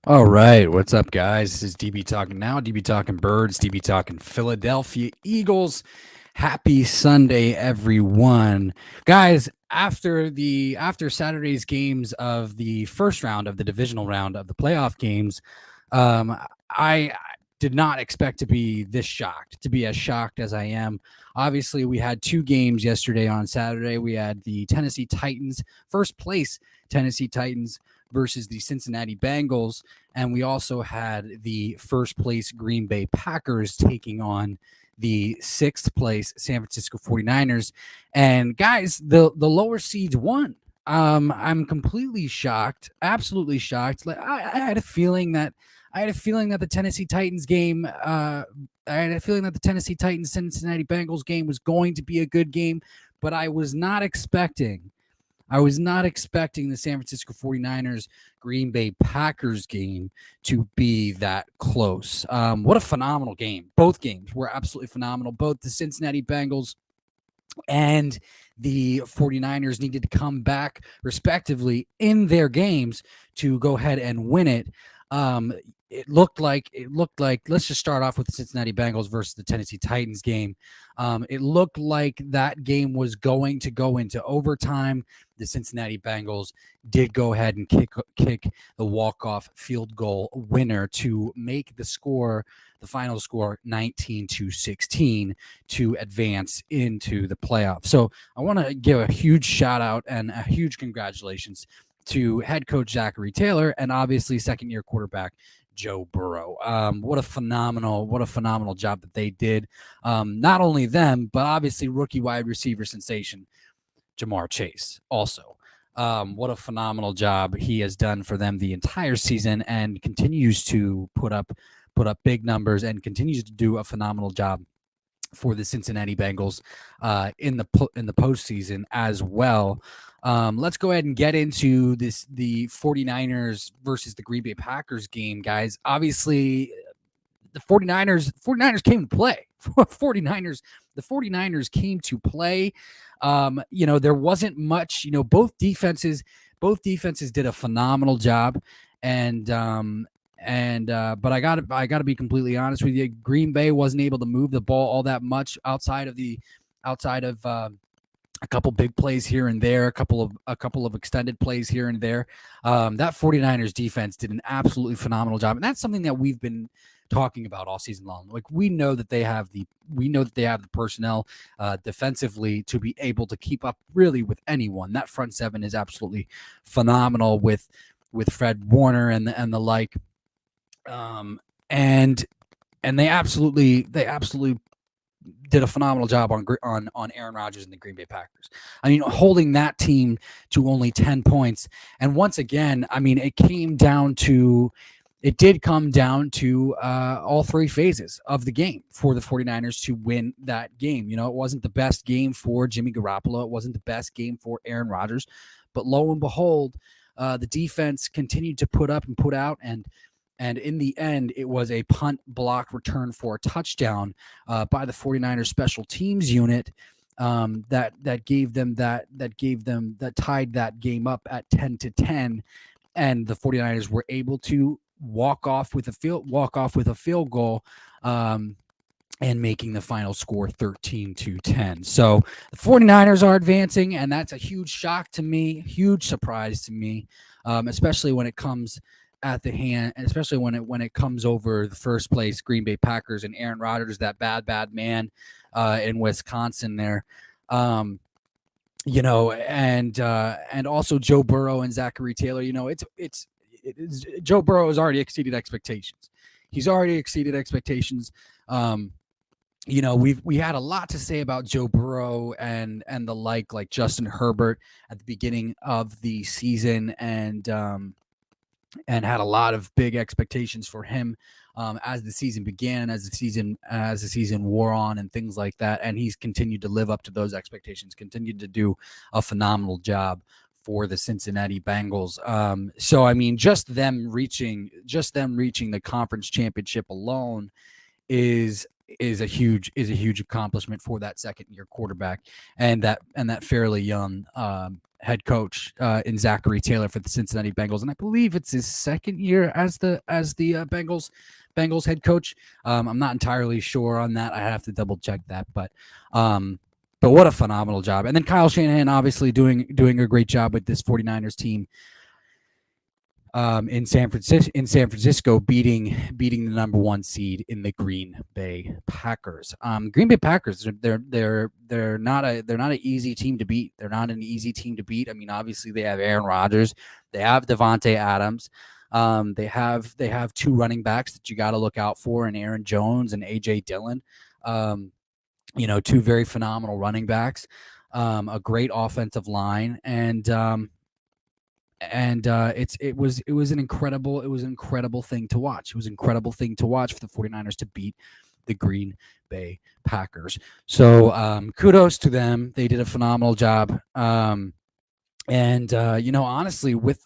All right, what's up, guys? This is DB talking now. DB talking birds. DB talking Philadelphia Eagles. Happy Sunday, everyone, guys. After Saturday's games of the first round of the divisional round of the playoff games, I did not expect to be this shocked, to be as shocked as I am. Obviously, we had two games yesterday on Saturday. We had the Tennessee Titans, first place Tennessee Titans versus the Cincinnati Bengals. And we also had the first place Green Bay Packers taking on the sixth place San Francisco 49ers. And guys, the lower seeds won. I'm completely shocked, absolutely shocked. Like I had a feeling that the Tennessee Titans game, I had a feeling that the Tennessee Titans Cincinnati Bengals game was going to be a good game, but I was not expecting the San Francisco 49ers Green Bay Packers game to be that close. What a phenomenal game. Both games were absolutely phenomenal. Both the Cincinnati Bengals and the 49ers needed to come back respectively in their games to go ahead and win it. Um, it looked like let's just start off with the Cincinnati Bengals versus the Tennessee Titans game. It looked like that game was going to go into overtime. The Cincinnati Bengals did go ahead and kick the walk-off field goal winner to make the final score 19-16 to advance into the playoffs. So I want to give a huge shout out and a huge congratulations to head coach Zachary Taylor and obviously second year quarterback Joe Burrow. What a phenomenal job that they did. Not only them, but obviously rookie wide receiver sensation Jamar Chase also. What a phenomenal job he has done for them the entire season and continues to put up big numbers and continues to do a phenomenal job for the Cincinnati Bengals in the postseason as well. Let's go ahead and get into the 49ers versus the Green Bay Packers game, guys. Obviously, the 49ers came to play. 49ers the 49ers came to play. There wasn't much, both defenses did a phenomenal job, and but I got to be completely honest with you. Green Bay wasn't able to move the ball all that much outside of a couple big plays here and there, a couple of extended plays here and there. That 49ers defense did an absolutely phenomenal job, and that's something that we've been talking about all season long. Like we know that they have the personnel defensively to be able to keep up really with anyone. That front seven is absolutely phenomenal with Fred Warner and the like. Um, and and they absolutely did a phenomenal job on Aaron Rodgers and the Green Bay Packers. I mean, holding that team to only 10 points. And once again, I mean, it did come down to all three phases of the game for the 49ers to win that game. It wasn't the best game for Jimmy Garoppolo. It wasn't the best game for Aaron Rodgers. But lo and behold, the defense continued to put up and put out, and in the end, it was a punt block return for a touchdown by the 49ers special teams unit that tied that game up at 10-10, and the 49ers were able to walk off with a field goal. And making the final score 13-10. So the 49ers are advancing, and that's a huge shock to me, huge surprise to me, especially when it comes especially when it comes over the first place Green Bay Packers and Aaron Rodgers, that bad man in Wisconsin there. And also Joe Burrow and Zachary Taylor. It's Joe Burrow has already exceeded expectations. He's already exceeded expectations. We had a lot to say about Joe Burrow and the like Justin Herbert at the beginning of the season, and had a lot of big expectations for him as the season began, as the season wore on, and things like that. And he's continued to live up to those expectations, continued to do a phenomenal job for the Cincinnati Bengals. So I mean, just them reaching the conference championship alone is a huge accomplishment for that second year quarterback and that fairly young head coach in Zachary Taylor for the Cincinnati Bengals, and I believe it's his second year as the Bengals head coach. I'm not entirely sure on that. I have to double check that, but what a phenomenal job. And then Kyle Shanahan obviously doing a great job with this 49ers team in San Francisco, beating the number 1 seed in the Green Bay Packers. Green Bay Packers, they're not an easy team to beat. They're not an easy team to beat. I mean, obviously they have Aaron Rodgers, they have Devontae Adams, they have 2 running backs that you got to look out for, in Aaron Jones and AJ Dillon. 2 very phenomenal running backs, a great offensive line, and it was an incredible thing to watch. It was an incredible thing to watch for the 49ers to beat the Green Bay Packers. So kudos to them. They did a phenomenal job. Honestly, with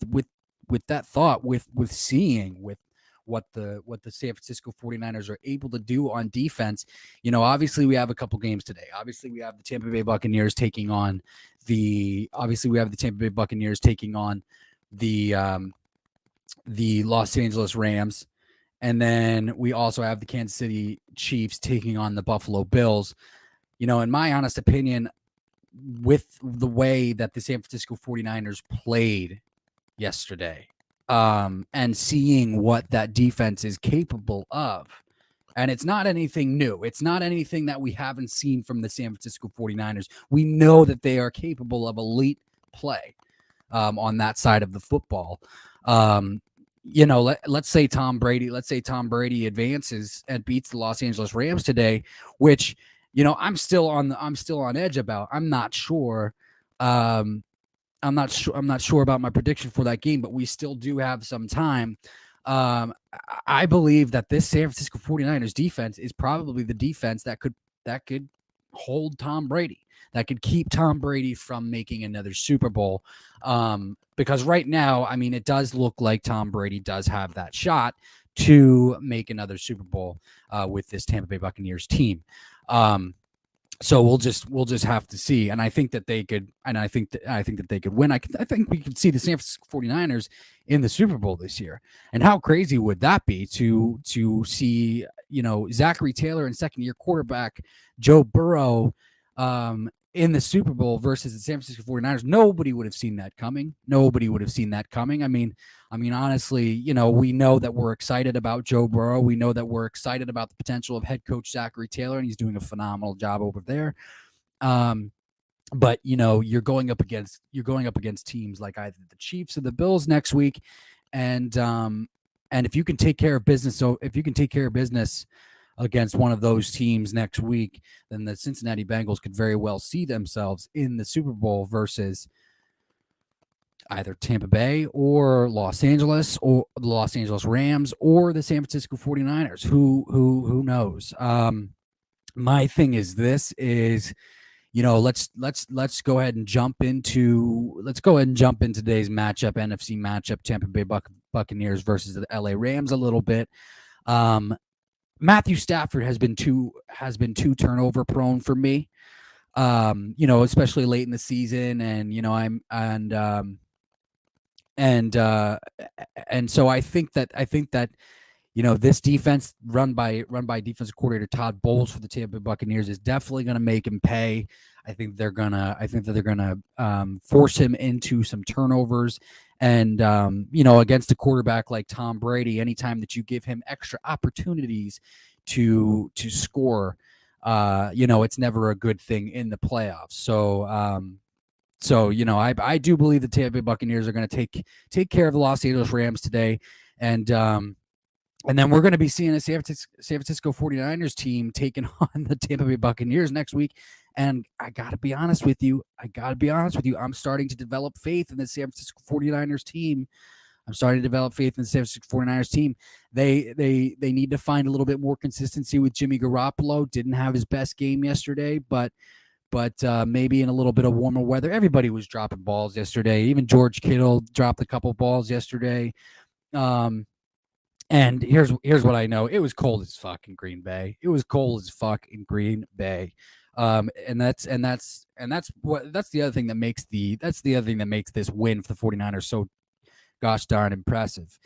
that thought, with seeing what the San Francisco 49ers are able to do on defense, obviously we have a couple games today. Obviously we have the Tampa Bay Buccaneers taking on the Los Angeles Rams, and then we also have the Kansas City Chiefs taking on the Buffalo Bills. In my honest opinion, with the way that the San Francisco 49ers played yesterday, and seeing what that defense is capable of, and it's not anything new. It's not anything that we haven't seen from the San Francisco 49ers. We know that they are capable of elite play on that side of the football. Let's say Tom Brady advances and beats the Los Angeles Rams today, which, I'm still on edge about. I'm not sure about my prediction for that game, but we still do have some time. I believe that this San Francisco 49ers defense is probably the defense that could hold Tom Brady, that could keep Tom Brady from making another Super Bowl. Because right now, I mean, it does look like Tom Brady does have that shot to make another Super Bowl with this Tampa Bay Buccaneers team. So we'll just have to see. And I think that they could, and I think that they could win. I think we could see the San Francisco 49ers in the Super Bowl this year. And how crazy would that be to see, Zachary Taylor and second-year quarterback Joe Burrow in the Super Bowl versus the San Francisco 49ers? Nobody would have seen that coming. I mean, honestly, we know that we're excited about Joe Burrow. We know that we're excited about the potential of head coach Zachary Taylor, and he's doing a phenomenal job over there. But you're going up against teams like either the Chiefs or the Bills next week, and if you can take care of business, against one of those teams next week, then the Cincinnati Bengals could very well see themselves in the Super Bowl versus either Tampa Bay or Los Angeles, or the Los Angeles Rams, or the San Francisco 49ers. Who knows? My thing is this is, let's go ahead and jump into today's matchup, NFC matchup, Tampa Bay Buccaneers versus the LA Rams a little bit. Matthew Stafford has been too turnover prone for me. Especially late in the season, and so I think that this defense run by defensive coordinator Todd Bowles for the Tampa Bay Buccaneers is definitely going to make him pay. I think they're gonna force him into some turnovers, and against a quarterback like Tom Brady, anytime that you give him extra opportunities to score, it's never a good thing in the playoffs. So I do believe the Tampa Bay Buccaneers are going to take care of the Los Angeles Rams today, and then we're going to be seeing a San Francisco 49ers team taking on the Tampa Bay Buccaneers next week. And I got to be honest with you. I'm starting to develop faith in the San Francisco 49ers team. They need to find a little bit more consistency with Jimmy Garoppolo. Didn't have his best game yesterday, but maybe in a little bit of warmer weather. Everybody was dropping balls yesterday. Even George Kittle dropped a couple balls yesterday. And here's what I know. It was cold as fuck in Green Bay. And that's the other thing that makes this win for the 49ers so gosh darn impressive.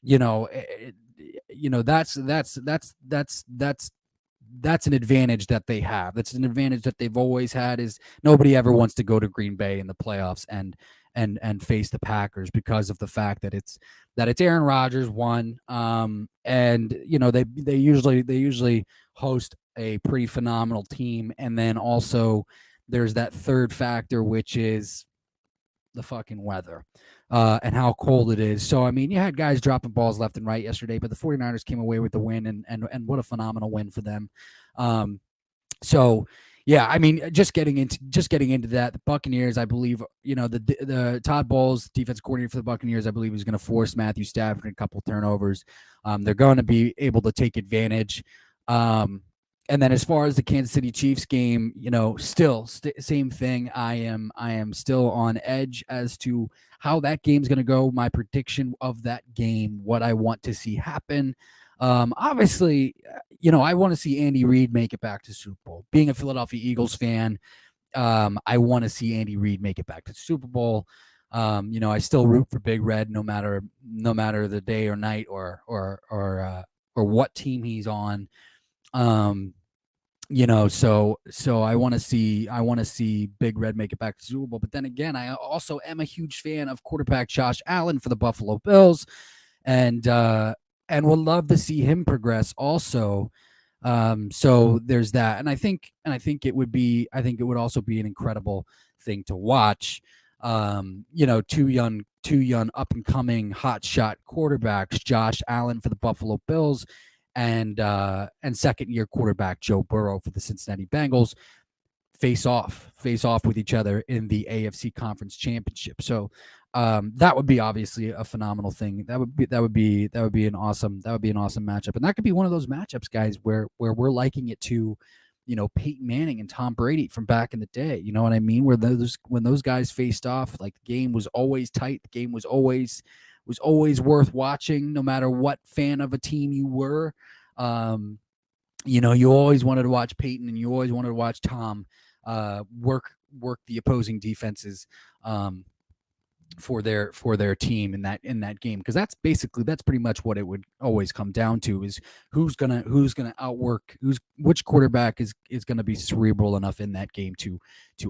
You know, that's an advantage that they have. That's an advantage that they've always had. Is nobody ever wants to go to Green Bay in the playoffs and face the Packers because of the fact that it's Aaron Rodgers one. And they usually host a pretty phenomenal team, and then also there's that third factor, which is the fucking weather and how cold it is. So, I mean, you had guys dropping balls left and right yesterday, but the 49ers came away with the win, and what a phenomenal win for them. So, yeah, I mean, just getting into that, the Buccaneers, I believe, the Todd Bowles, defensive coordinator for the Buccaneers, I believe is going to force Matthew Stafford a couple turnovers. They're going to be able to take advantage. And then as far as the Kansas City Chiefs game, still same thing. I am still on edge as to how that game's going to go. My prediction of that game, what I want to see happen. Obviously, I want to see Andy Reid make it back to Super Bowl. Being a Philadelphia Eagles fan, I want to see Andy Reid make it back to the Super Bowl. I still root for Big Red no matter the day or night or what team he's on. So I want to see Big Red make it back to the Super Bowl. But then again, I also am a huge fan of quarterback Josh Allen for the Buffalo Bills, and would love to see him progress also. So there's that, and I think it would also be an incredible thing to watch. Two young up and coming hot shot quarterbacks, Josh Allen for the Buffalo Bills and second year quarterback Joe Burrow for the Cincinnati Bengals face off with each other in the AFC Conference Championship. So that would be obviously a phenomenal thing. That would be an awesome matchup, and that could be one of those matchups, guys, where we're liking it to, Peyton Manning and Tom Brady from back in the day. You know what I mean? When those guys faced off, like, the game was always tight. The game was always worth watching, no matter what fan of a team you were. You always wanted to watch Peyton, and you always wanted to watch Tom work the opposing defenses for their team in that game, because that's pretty much what it would always come down to, is who's gonna outwork which quarterback is gonna be cerebral enough in that game to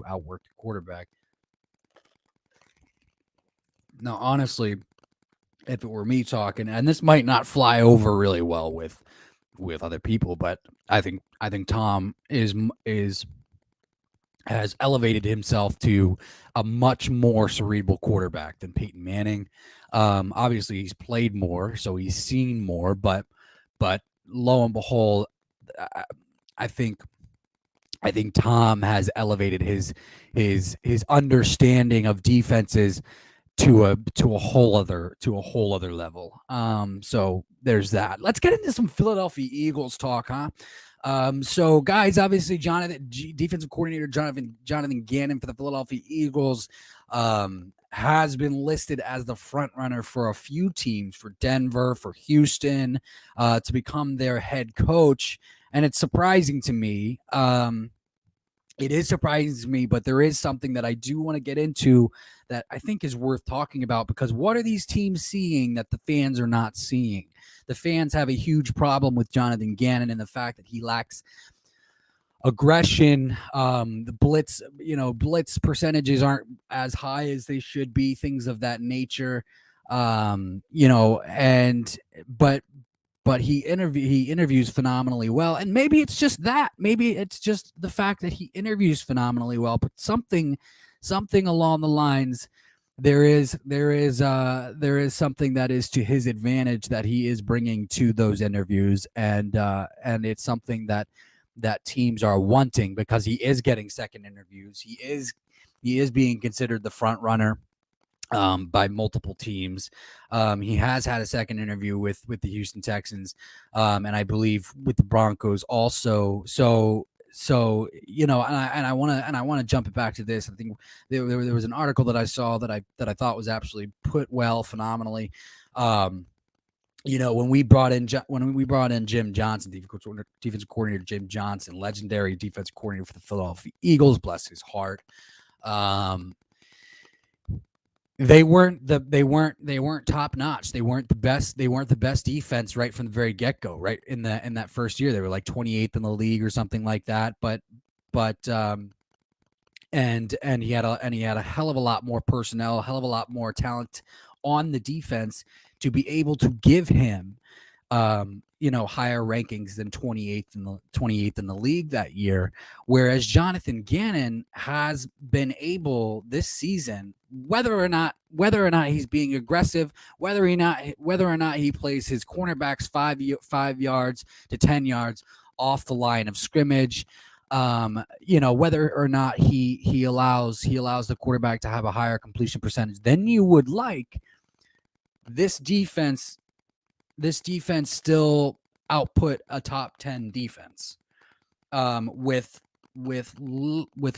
outwork the quarterback. Now, honestly, if it were me talking, and this might not fly over really well with other people, but I think Tom has elevated himself to a much more cerebral quarterback than Peyton Manning. Obviously, he's played more, so he's seen more, but lo and behold, I think Tom has elevated his understanding of defenses to a whole other level. So there's that. Let's get into some Philadelphia Eagles talk, huh? So, guys, obviously, defensive coordinator Jonathan Gannon for the Philadelphia Eagles has been listed as the front runner for a few teams, for Denver, for Houston, to become their head coach. And it's surprising to me. It is surprising to me, but there is something that I do want to get into that I think is worth talking about, because what are these teams seeing that the fans are not seeing? The fans have a huge problem with Jonathan Gannon and the fact that he lacks aggression. The blitz percentages aren't as high as they should be, things of that nature. But he interviews phenomenally well, and maybe it's just that. Maybe it's just the fact that he interviews phenomenally well. But something along the lines, there is something that is to his advantage that he is bringing to those interviews, and it's something that teams are wanting, because he is getting second interviews. He is being considered the front runner by multiple teams. He has had a second interview with the Houston Texans, and I believe with the Broncos also. So and I want to jump it back to this. I think there was an article that I saw that I thought was absolutely put well, phenomenally. when we brought in Jim Johnson, defensive coordinator Jim Johnson, legendary defensive coordinator for the Philadelphia Eagles, bless his heart. They weren't top notch. They weren't the best. They weren't the best defense right from the very get go. Right in that first year, they were like 28th in the league or something like that. But and he had a hell of a lot more personnel, a hell of a lot more talent on the defense to be able to give him higher rankings than 28th in the league that year. Whereas Jonathan Gannon has been able this season, whether or not he's being aggressive, whether or not he plays his cornerbacks 5 yards to 10 yards off the line of scrimmage, whether or not he allows the quarterback to have a higher completion percentage than you would like, this defense still output a top 10 defense, with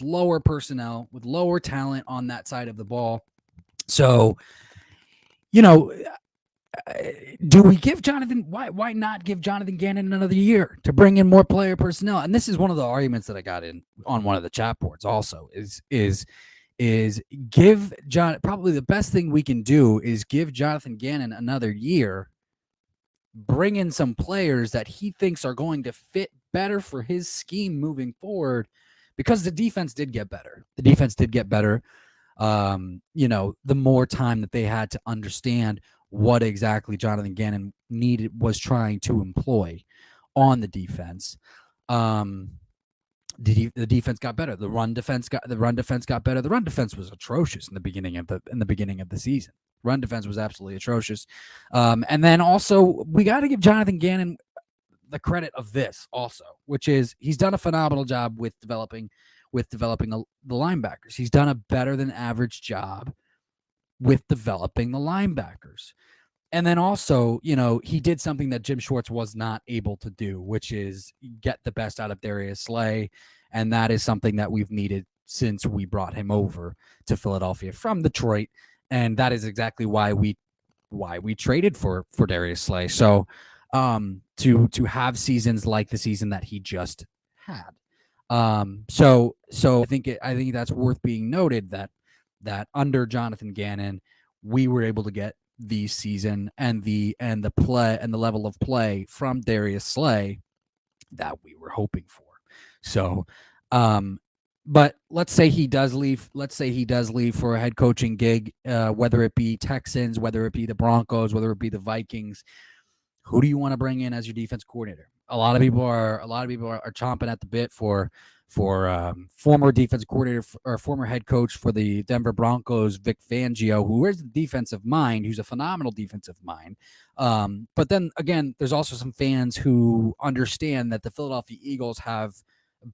lower personnel, with lower talent on that side of the ball. So, do we give Jonathan? Why not give Jonathan Gannon another year to bring in more player personnel? And this is one of the arguments that I got in on one of the chat boards. Also, is give John, probably the best thing we can do is give Jonathan Gannon another year, bring in some players that he thinks are going to fit better for his scheme moving forward, because the defense did get better. The more time that they had to understand what exactly Jonathan Gannon was trying to employ on the defense. The defense got better. The run defense got better. The run defense was atrocious in the beginning of the season. Run defense was absolutely atrocious. And then also we got to give Jonathan Gannon the credit of this also, which is he's done a phenomenal job with developing the linebackers. He's done a better than average job with developing the linebackers. And then also, he did something that Jim Schwartz was not able to do, which is get the best out of Darius Slay. And that is something that we've needed since we brought him over to Philadelphia from Detroit. And that is exactly why we traded for Darius Slay. So to have seasons like the season that he just had. So I think that's worth being noted that under Jonathan Gannon, we were able to get the season and the play and the level of play from Darius Slay that we were hoping for. So, but let's say he does leave for a head coaching gig, whether it be Texans, whether it be the Broncos, whether it be the Vikings. Who do you want to bring in as your defense coordinator? A lot of people are chomping at the bit for former defensive coordinator or former head coach for the Denver Broncos, Vic Fangio, who is the defensive mind, who's a phenomenal defensive mind. But then again, there's also some fans who understand that the Philadelphia Eagles have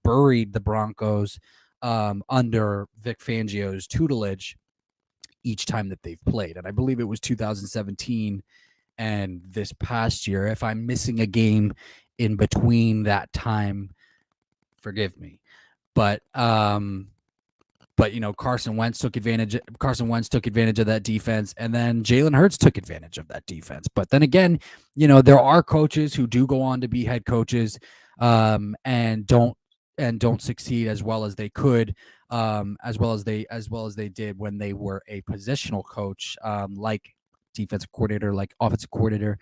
buried the Broncos under Vic Fangio's tutelage each time that they've played. And I believe it was 2017 and this past year. If I'm missing a game in between that time, forgive me. But Carson Wentz took advantage of that defense, and then Jalen Hurts took advantage of that defense. But then again, there are coaches who do go on to be head coaches and don't succeed as well as they could, as well as they did when they were a positional coach, like defensive coordinator, like offensive coordinator.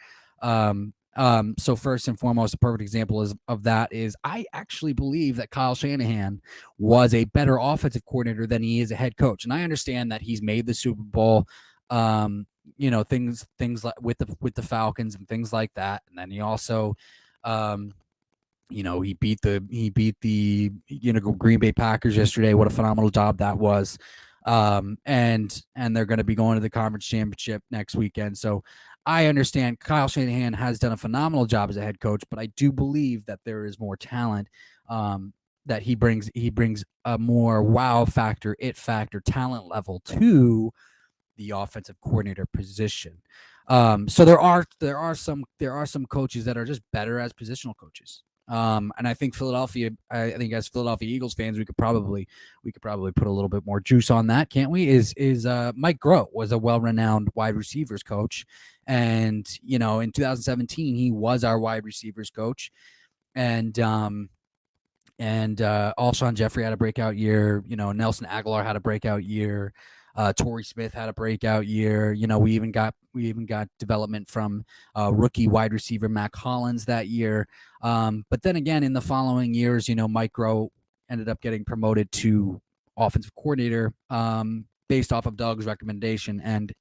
So first and foremost, a perfect example of that is I actually believe that Kyle Shanahan was a better offensive coordinator than he is a head coach. And I understand that he's made the Super Bowl, things like with the Falcons and things like that. And then he also, he beat the Green Bay Packers yesterday. What a phenomenal job that was. And they're going to be going to the conference championship next weekend. So I understand Kyle Shanahan has done a phenomenal job as a head coach, but I do believe that there is more talent, that he brings a more wow factor, it factor, talent level to the offensive coordinator position. So there are some coaches that are just better as positional coaches. And I think I think as Philadelphia Eagles fans, we could probably put a little bit more juice on that, can't we? Is Mike Groh was a well-renowned wide receivers coach, and in 2017 he was our wide receivers coach, and Alshon Jeffrey had a breakout year. Nelson Aguilar had a breakout year. Torrey Smith had a breakout year. We even got development from rookie wide receiver Mac Hollins that year. But then again, in the following years, Mike Groh ended up getting promoted to offensive coordinator based off of Doug's recommendation, and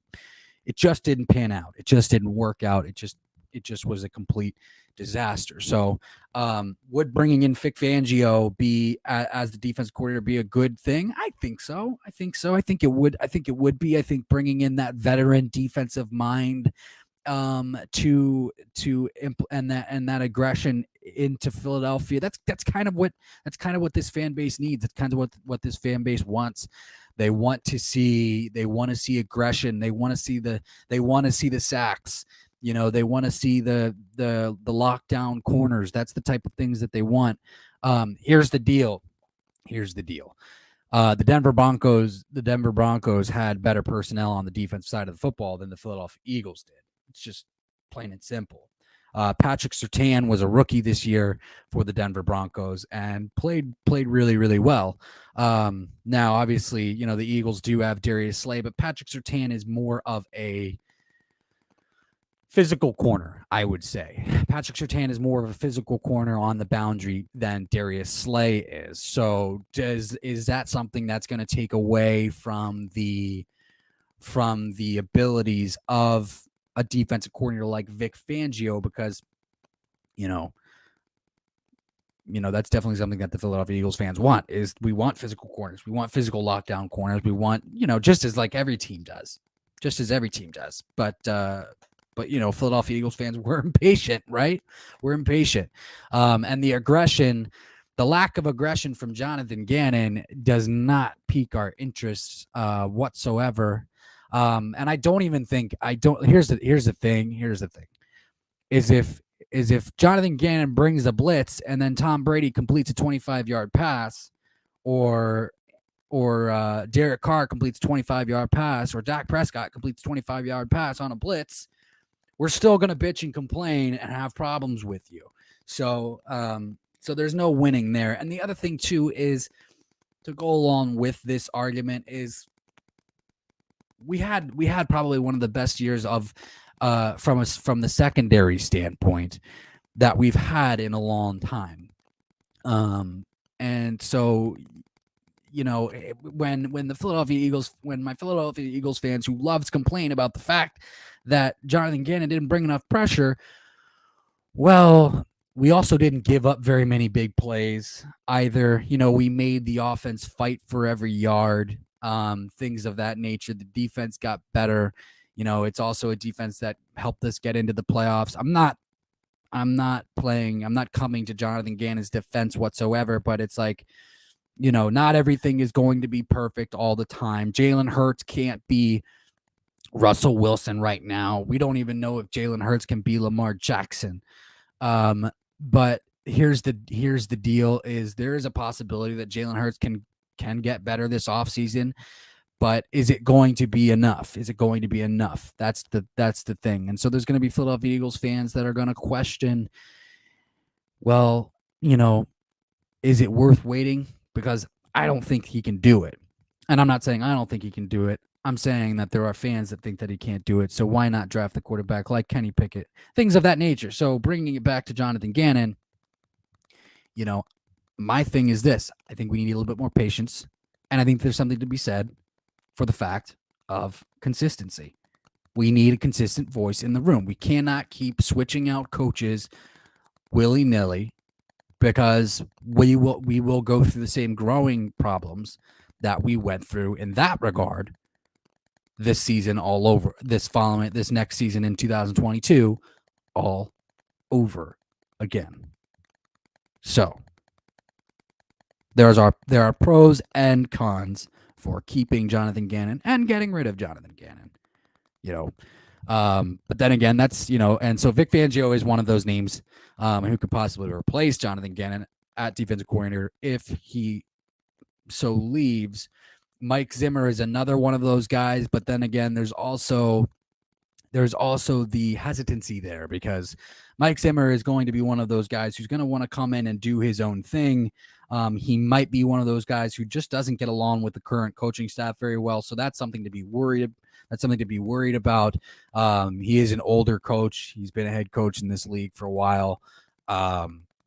it just didn't pan out. It just didn't work out. It just was a complete disaster. So would bringing in Vic Fangio as the defensive coordinator be a good thing? I think so. I think it would be. I think bringing in that veteran defensive mind and that aggression into Philadelphia, that's kind of what this fan base needs. It's kind of what this fan base wants. They want to see aggression. They want to see the sacks. They want to see the lockdown corners. That's the type of things that they want. Here's the deal. The Denver Broncos had better personnel on the defensive side of the football than the Philadelphia Eagles did. It's just plain and simple. Patrick Surtain was a rookie this year for the Denver Broncos and played really, really well. Now, obviously, the Eagles do have Darius Slay, but Patrick Surtain is more of a physical corner, I would say. Patrick Surtain is more of a physical corner on the boundary than Darius Slay is. So is that something that's going to take away from the abilities of a defensive coordinator like Vic Fangio? Because that's definitely something that the Philadelphia Eagles fans want. Is we want physical corners, we want physical lockdown corners, we want just as every team does, but Philadelphia Eagles fans, we're impatient, right? We're impatient. And the lack of aggression from Jonathan Gannon does not pique our interest whatsoever. And I don't even think here's the thing. Is if Jonathan Gannon brings a blitz and then Tom Brady completes a 25-yard pass, or Derek Carr completes a 25-yard pass, or Dak Prescott completes a 25-yard pass on a blitz, we're still going to bitch and complain and have problems with you. So there's no winning there. And the other thing too is, to go along with this argument, is we had probably one of the best years of from the secondary standpoint that we've had in a long time. And so when my Philadelphia Eagles fans who loves to complain about the fact that Jonathan Gannon didn't bring enough pressure, well, we also didn't give up very many big plays either. We made the offense fight for every yard, things of that nature. The defense got better. It's also a defense that helped us get into the playoffs. I'm not coming to Jonathan Gannon's defense whatsoever, but it's like, not everything is going to be perfect all the time. Jalen Hurts can't be Russell Wilson right now. We don't even know if Jalen Hurts can be Lamar Jackson. But here's the deal: is there is a possibility that Jalen Hurts can get better this offseason, but is it going to be enough? That's the thing. And so there's going to be Philadelphia Eagles fans that are going to question, well, is it worth waiting? Because I don't think he can do it. And I'm not saying I don't think he can do it. I'm saying that there are fans that think that he can't do it. So why not draft the quarterback like Kenny Pickett? Things of that nature. So bringing it back to Jonathan Gannon, my thing is this. I think we need a little bit more patience. And I think there's something to be said for the fact of consistency. We need a consistent voice in the room. We cannot keep switching out coaches willy-nilly, because we will go through the same growing problems that we went through in that regard this season all over, this next season in 2022 all over again. So there are pros and cons for keeping Jonathan Gannon and getting rid of Jonathan Gannon. But then again, that's, and so Vic Fangio is one of those names who could possibly replace Jonathan Gannon at defensive coordinator if he so leaves. Mike Zimmer is another one of those guys, but then again, there's also the hesitancy there because Mike Zimmer is going to be one of those guys who's going to want to come in and do his own thing. He might be one of those guys who just doesn't get along with the current coaching staff very well, so that's something to be worried. That's something to be worried about. He is an older coach. He's been a head coach in this league for a while.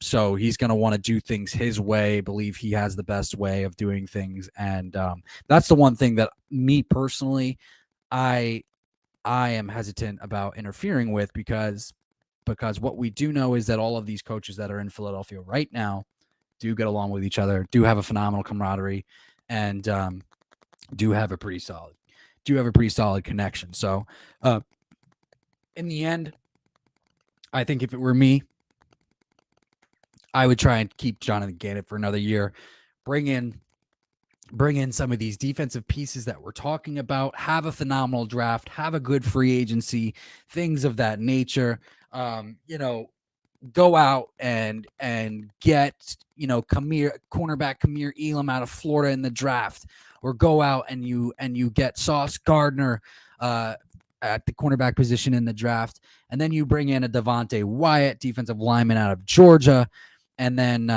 So he's going to want to do things his way, believe he has the best way of doing things. And that's the one thing that me personally, I am hesitant about interfering with because what we do know is that all of these coaches that are in Philadelphia right now do get along with each other, do have a phenomenal camaraderie, and do have a pretty solid connection. So in the end, I think if it were me, I would try and keep Jonathan Gannon for another year, bring in some of these defensive pieces that we're talking about, have a phenomenal draft, have a good free agency, things of that nature. Go out and get, cornerback Kamir Elam out of Florida in the draft, or go out and you get Sauce Gardner at the cornerback position in the draft, and then you bring in a Devontae Wyatt, defensive lineman out of Georgia, and then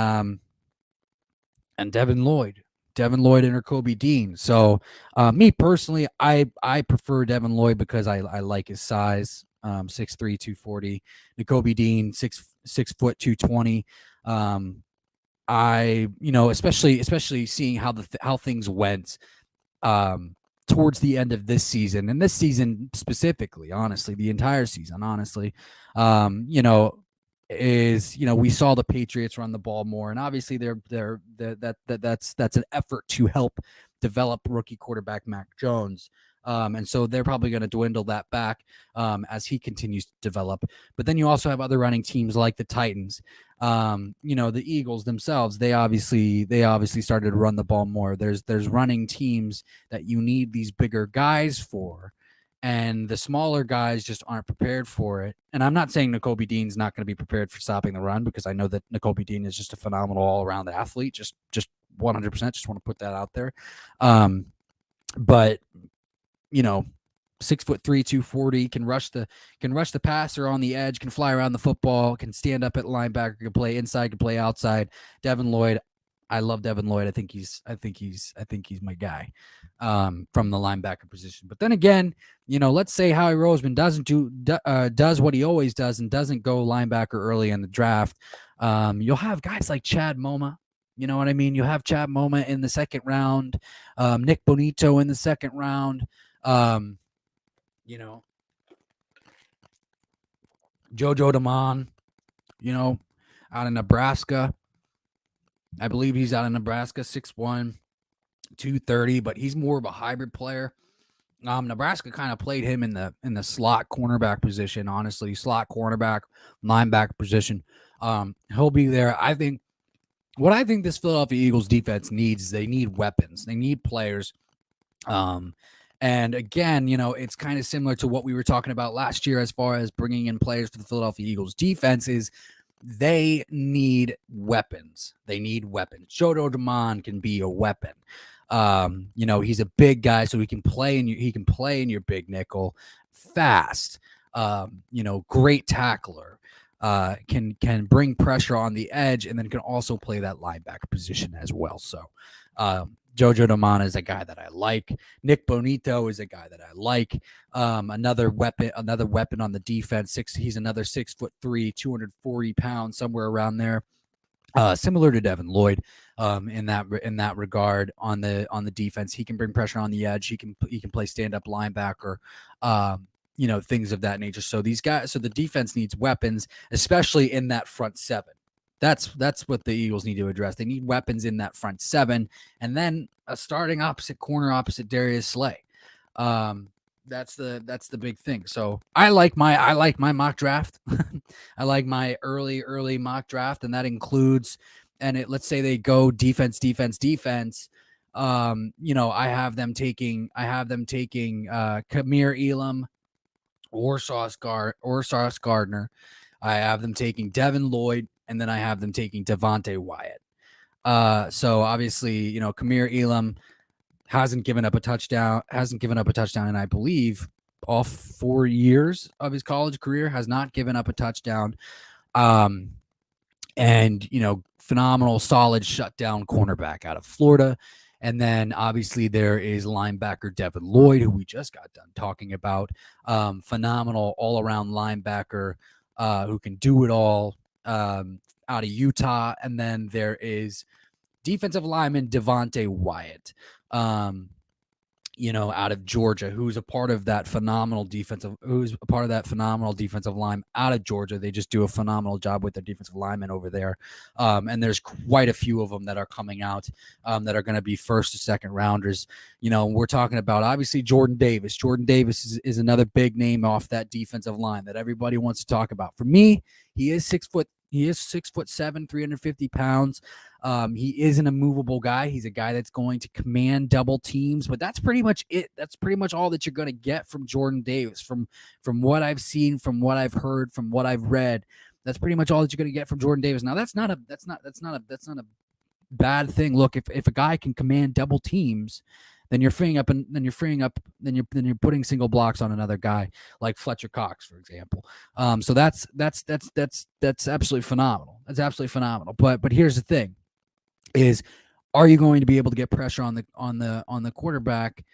and Devin Lloyd and Kobe Dean. So me personally, I prefer Devin Lloyd because I like his size, 6'3", 240. Kobe Dean, 6 foot 220. Especially seeing how things went towards the end of this season, and this season specifically, honestly, the entire season, honestly, we saw the Patriots run the ball more, and obviously that's an effort to help develop rookie quarterback Mac Jones. And so they're probably going to dwindle that back as he continues to develop. But then you also have other running teams like the Titans. The Eagles themselves, they obviously started to run the ball more. There's running teams that you need these bigger guys for, and the smaller guys just aren't prepared for it. And I'm not saying Nakobe Dean's not going to be prepared for stopping the run, because I know that Nakobe Dean is just a phenomenal all-around athlete. Just 100%. Just want to put that out there. But 6'3", 240, can rush the passer on the edge, can fly around the football, can stand up at linebacker, can play inside, can play outside. Devin Lloyd, I love Devin Lloyd. I think he's my guy from the linebacker position. But then again, let's say Howie Roseman does what he always does and doesn't go linebacker early in the draft. You'll have guys like Chad Moma. You know what I mean? You have Chad Moma in the second round, Nick Bonito in the second round. Jojo Damon, out of Nebraska. I believe he's out of Nebraska, 6'1", 230, but he's more of a hybrid player. Nebraska kind of played him in the slot cornerback position, honestly, slot cornerback, linebacker position. He'll be there. I think this Philadelphia Eagles defense needs, they need weapons. They need players. And again, it's kind of similar to what we were talking about last year as far as bringing in players for the Philadelphia Eagles defense is they need weapons. Jojo Damon can be a weapon. He's a big guy, so he can play in your big nickel, fast, great tackler, can bring pressure on the edge, and then can also play that linebacker position as well. So, Jojo Damon is a guy that I like. Nick Bonito is a guy that I like. Another weapon on the defense. He's another 6'3", 240 pounds, somewhere around there. Similar to Devin Lloyd, in that regard on the defense. He can bring pressure on the edge. He can play stand-up linebacker. Things of that nature. So the defense needs weapons, especially in that front seven. That's what the Eagles need to address. They need weapons in that front seven, and then a starting corner opposite Darius Slay. That's the big thing. So I like my mock draft. I like my early mock draft, and that includes, let's say they go defense. I have them taking Kamir Elam or Sauce Gardner. I have them taking Devin Lloyd, and then I have them taking Devontae Wyatt. So obviously, Kamir Elam hasn't given up a touchdown, and I believe all 4 years of his college career has not given up a touchdown. And phenomenal, solid shutdown cornerback out of Florida. And then obviously there is linebacker Devin Lloyd, who we just got done talking about. Phenomenal all-around linebacker who can do it all, out of Utah. And then there is defensive lineman Devontae Wyatt, out of Georgia, who's a part of that phenomenal defensive line out of Georgia. They just do a phenomenal job with their defensive linemen over there. And there's quite a few of them that are coming out that are going to be first or second rounders. We're talking about obviously Jordan Davis. Jordan Davis is another big name off that defensive line that everybody wants to talk about. For me, he is 6 foot. He is 6'7", 350 pounds. He is an immovable guy. He's a guy that's going to command double teams, but that's pretty much it. That's pretty much all that you're going to get from Jordan Davis. From what I've seen, from what I've heard, from what I've read, that's pretty much all that you're going to get from Jordan Davis. Now, that's not a bad thing. Look, if a guy can command double teams, then you're putting single blocks on another guy like Fletcher Cox, for example. So that's absolutely phenomenal. That's absolutely phenomenal. But here's the thing: is are you going to be able to get pressure on the quarterback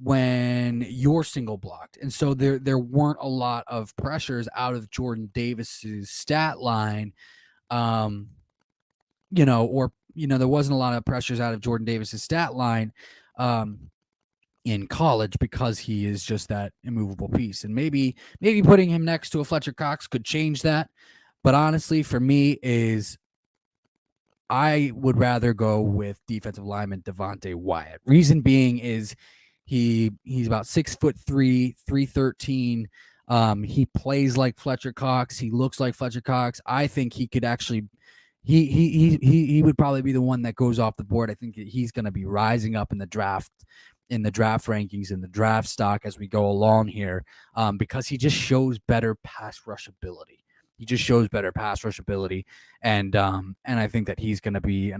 when you're single blocked? And so there weren't a lot of pressures out of Jordan Davis's stat line, there wasn't a lot of pressures out of Jordan Davis's stat line in college because he is just that immovable piece. And maybe putting him next to a Fletcher Cox could change that. But honestly, for me, I would rather go with defensive lineman Devontae Wyatt. Reason being is he's about 6'3", 313. He plays like Fletcher Cox. He looks like Fletcher Cox. I think he could actually. He would probably be the one that goes off the board. I think he's going to be rising up in the draft rankings, in the draft stock as we go along here, because he just shows better pass rush ability. And I think that he's going to be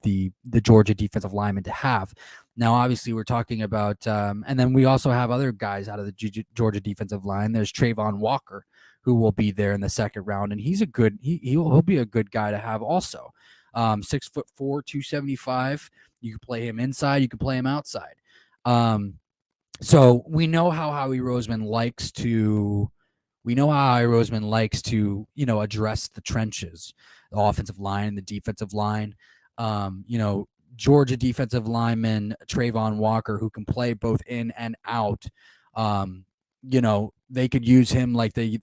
the Georgia defensive lineman to have. Now, obviously, we're talking about, and then we also have other guys out of the Georgia defensive line. There's Trayvon Walker, who will be there in the second round, and he's he'll be a good guy to have also. 6'4", 275. You can play him inside, you can play him outside. So we know how Howie Roseman likes to address the trenches, the offensive line and the defensive line. Georgia defensive lineman Trayvon Walker, who can play both in and out. They could use him like they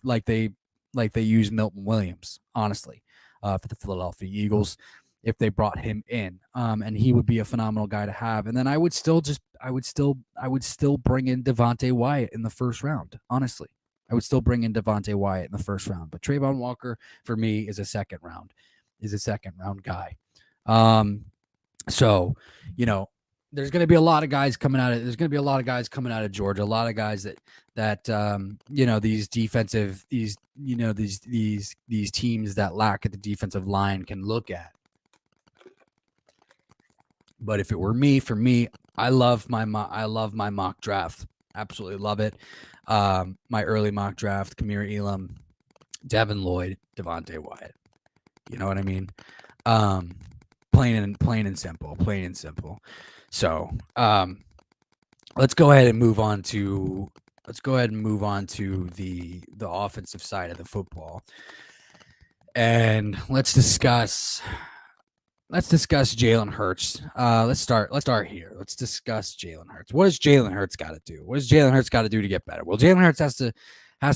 use Milton Williams, honestly, for the Philadelphia Eagles, if they brought him in. And he would be a phenomenal guy to have. And then I would still bring in Devontae Wyatt in the first round. Honestly, I would still bring in Devontae Wyatt in the first round. But Trayvon Walker for me is a second round guy. So, there's going to be a lot of guys coming out of Georgia, a lot of guys that these teams that lack at the defensive line can look at. But if it were me, I love my mock draft. Absolutely love it. My early mock draft: Kamir Elam, Devin Lloyd, Devontae Wyatt. You know what I mean? Plain and simple. So, let's go ahead and move on to the offensive side of the football, and let's discuss Jalen Hurts. Let's start here. Let's discuss Jalen Hurts. What does Jalen Hurts got to do? What does Jalen Hurts got to do to get better? Well, Jalen Hurts has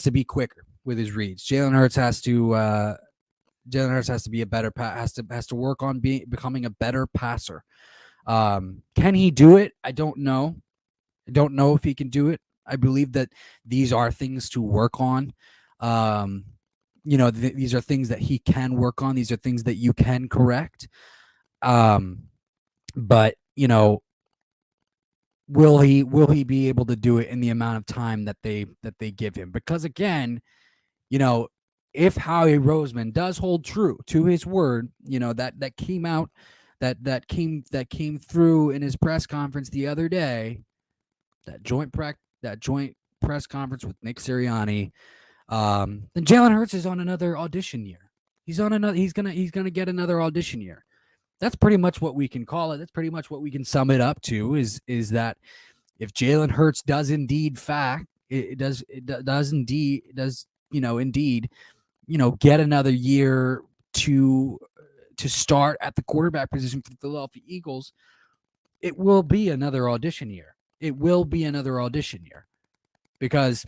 to be quicker with his reads. Jalen Hurts has to be a better has to work on becoming a better passer. Can he do it? I don't know. I don't know if he can do it. I believe that these are things to work on. These are things that he can work on. These are things that you can correct. But will he be able to do it in the amount of time that they give him? Because again, if Howie Roseman does hold true to his word, that came out, that came through in his press conference the other day, that joint press conference with Nick Sirianni, then Jalen Hurts is on another audition year. He's gonna get another audition year. That's pretty much what we can call it. That's pretty much what we can sum it up to. Is that if Jalen Hurts does indeed get another year to start at the quarterback position for the Philadelphia Eagles, it will be another audition year. It will be another audition year. Because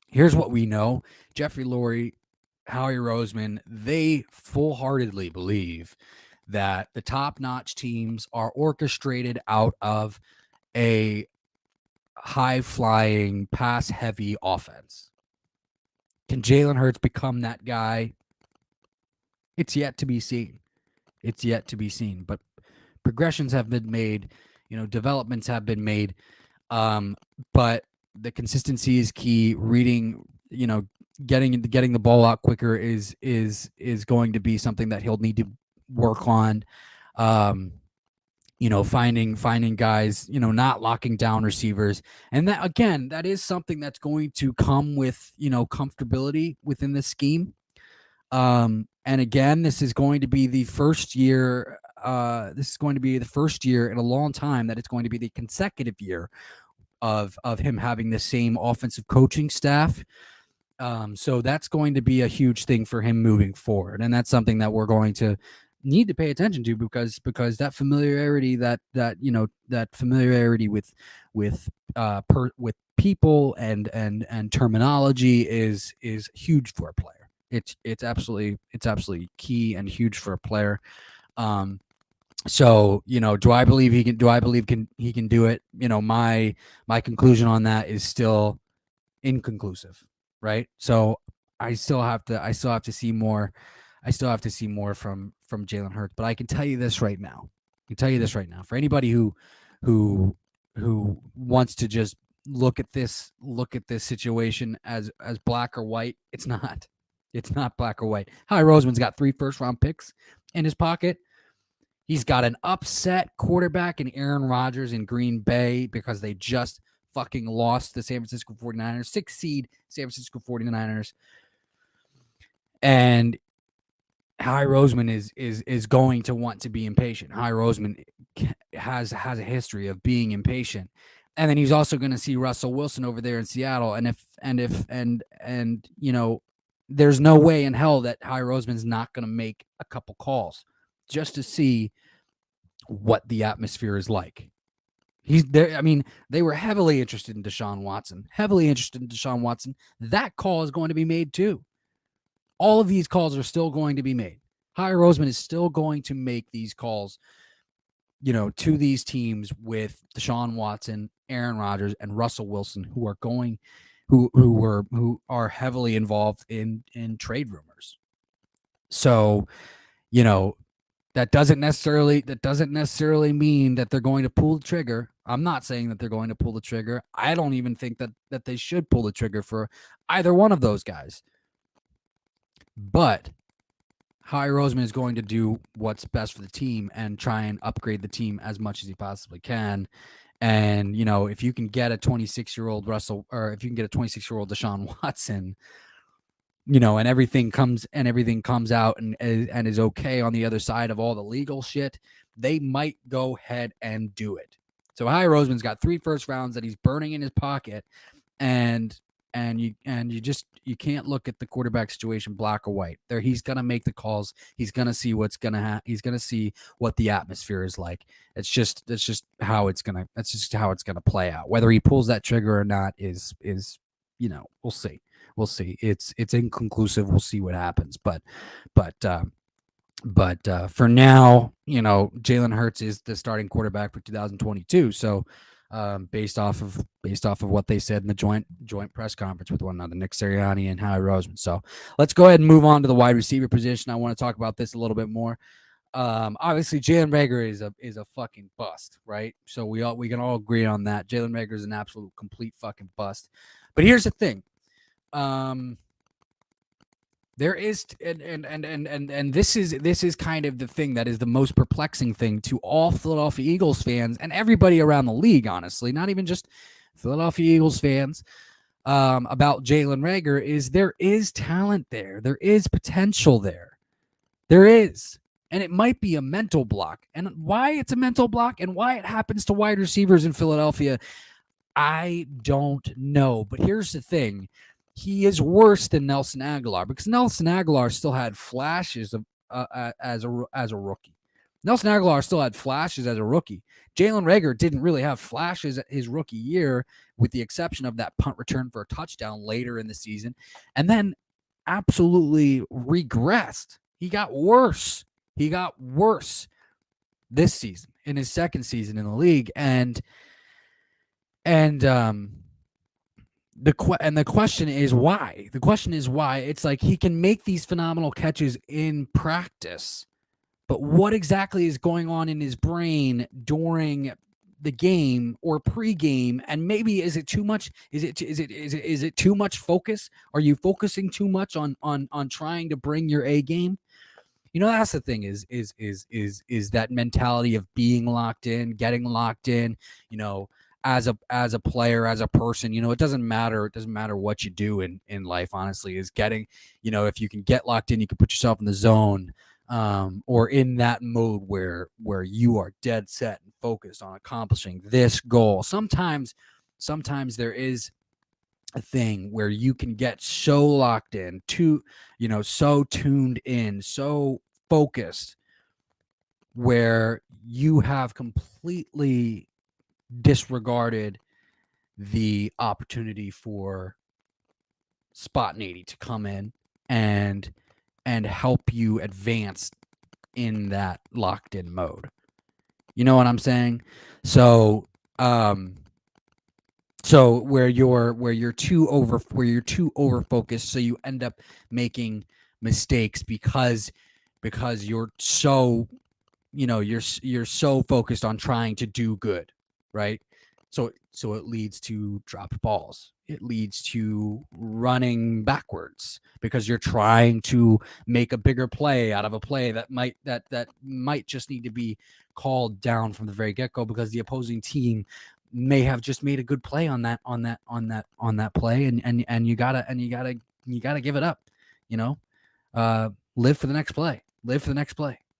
here's what we know. Jeffrey Lurie, Howie Roseman, they full-heartedly believe that the top-notch teams are orchestrated out of a high-flying, pass-heavy offense. Can Jalen Hurts become that guy? It's yet to be seen. It's yet to be seen. But progressions have been made. Developments have been made. But the consistency is key. Reading, getting the ball out quicker is going to be something that he'll need to work on. Finding guys, not locking down receivers. And that, again, that is something that's going to come with, comfortability within the scheme. And again, this is going to be the first year. This is going to be the first year in a long time that it's going to be the consecutive year of him having the same offensive coaching staff. So that's going to be a huge thing for him moving forward. And that's something that we're going to need to pay attention to because that familiarity, that familiarity with people and terminology is huge for a player. It's absolutely key and huge for a player. So, do I believe he can do it? My conclusion on that is still inconclusive, right? So I still have to see more. I still have to see more from Jalen Hurts, but I can tell you this right now. For anybody who wants to just look at this situation as black or white, it's not. It's not black or white. Howie Roseman's got 3 first-round picks in his pocket. He's got an upset quarterback in Aaron Rodgers in Green Bay because they just fucking lost the San Francisco 49ers, 6th seed San Francisco 49ers. And Howie Roseman is going to want to be impatient. Howie Roseman has a history of being impatient. And then he's also going to see Russell Wilson over there in Seattle. And there's no way in hell that Howie Roseman's not going to make a couple calls just to see what the atmosphere is like. He's there. I mean, they were heavily interested in Deshaun Watson. That call is going to be made too. All of these calls are still going to be made. Howie Roseman is still going to make these calls, to these teams with Deshaun Watson, Aaron Rodgers, and Russell Wilson, who are heavily involved in trade rumors. So, that doesn't necessarily mean that they're going to pull the trigger. I'm not saying that they're going to pull the trigger. I don't even think that they should pull the trigger for either one of those guys. But Howie Roseman is going to do what's best for the team and try and upgrade the team as much as he possibly can. And, if you can get a 26-year-old Russell, or if you can get a 26-year-old Deshaun Watson, and everything comes out and is okay on the other side of all the legal shit, they might go ahead and do it. So Howie Roseman's got 3 first rounds that he's burning in his pocket, and you can't look at the quarterback situation black or white. There, he's gonna make the calls. He's gonna see what's gonna happen. He's gonna see what the atmosphere is like. That's just how it's gonna play out. Whether he pulls that trigger or not is we'll see. We'll see. It's inconclusive. We'll see what happens. But for now, Jalen Hurts is the starting quarterback for 2022. So, based off of what they said in the joint press conference with one another, Nick Sirianni and Howie Roseman. So let's go ahead and move on to the wide receiver position. I want to talk about this a little bit more. Obviously, Jalen Reagor is a fucking bust, right? So we can all agree on that. Jalen Reagor is an absolute complete fucking bust. But here's the thing. There is and this is kind of the thing that is the most perplexing thing to all Philadelphia Eagles fans and everybody around the league, honestly, not even just Philadelphia Eagles fans, about Jalen Reagor, is there is talent there. There is potential there. There is. And it might be a mental block. And why it's a mental block and why it happens to wide receivers in Philadelphia, I don't know. But here's the thing. He is worse than Nelson Aguilar, because Nelson Aguilar still had flashes of as a rookie. Nelson Aguilar still had flashes as a rookie. Jalen Reagor didn't really have flashes at his rookie year, with the exception of that punt return for a touchdown later in the season, and then absolutely regressed. He got worse. He got worse this season, in his second season in the league, and the question is why. The question is why. It's like he can make these phenomenal catches in practice, but what exactly is going on in his brain during the game or pregame? And maybe is it too much? Is it too much focus? Are you focusing too much on trying to bring your A game? You know, that's the thing, is that mentality of being locked in, getting locked in, you know, as a player, as a person. You know, it doesn't matter what you do in life, honestly, is getting, you know, if you can get locked in, you can put yourself in the zone, or in that mode where you are dead set and focused on accomplishing this goal. Sometimes there is a thing where you can get so locked in, to, you know, so tuned in, so focused, where you have completely disregarded the opportunity for spontaneity to come in and help you advance in that locked in mode. You know what I'm saying? So where you're too over focused, so you end up making mistakes because you're so, you know, you're so focused on trying to do good, right? So it leads to dropped balls. It leads to running backwards because you're trying to make a bigger play out of a play that might just need to be called down from the very get-go, because the opposing team may have just made a good play on that play, and you gotta give it up, you know. Live for the next play.